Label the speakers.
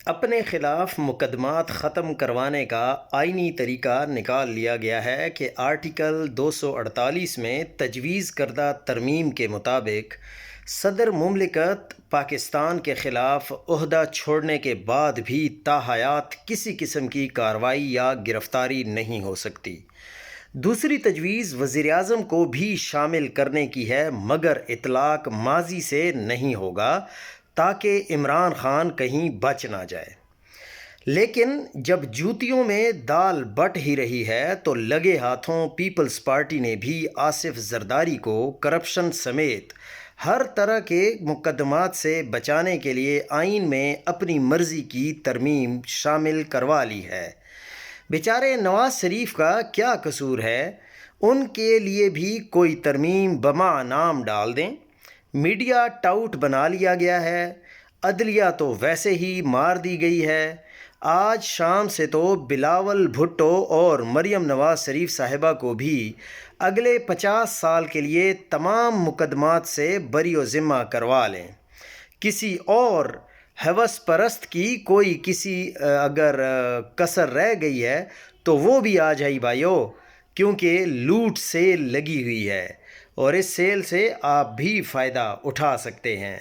Speaker 1: اپنے خلاف مقدمات ختم کروانے کا آئینی طریقہ نکال لیا گیا ہے کہ آرٹیکل 248 میں تجویز کردہ ترمیم کے مطابق صدر مملکت پاکستان کے خلاف عہدہ چھوڑنے کے بعد بھی تاحیات کسی قسم کی کارروائی یا گرفتاری نہیں ہو سکتی۔ دوسری تجویز وزیراعظم کو بھی شامل کرنے کی ہے، مگر اطلاق ماضی سے نہیں ہوگا تاکہ عمران خان کہیں بچ نہ جائے۔ لیکن جب جوتیوں میں دال بٹ ہی رہی ہے تو لگے ہاتھوں پیپلز پارٹی نے بھی آصف زرداری کو کرپشن سمیت ہر طرح کے مقدمات سے بچانے کے لیے آئین میں اپنی مرضی کی ترمیم شامل کروا لی ہے۔ بیچارے نواز شریف کا کیا قصور ہے؟ ان کے لیے بھی کوئی ترمیم بما نام ڈال دیں۔ میڈیا ٹاؤٹ بنا لیا گیا ہے، عدلیہ تو ویسے ہی مار دی گئی ہے۔ آج شام سے تو بلاول بھٹو اور مریم نواز شریف صاحبہ کو بھی اگلے 50 سال کے لیے تمام مقدمات سے بری و ذمہ کروا لیں۔ کسی اور ہوس پرست کی کوئی اگر کسر رہ گئی ہے تو وہ بھی آ جائی بھائیو، کیونکہ لوٹ سیل لگی ہوئی ہے اور اس سیل سے آپ بھی فائدہ اٹھا سکتے ہیں۔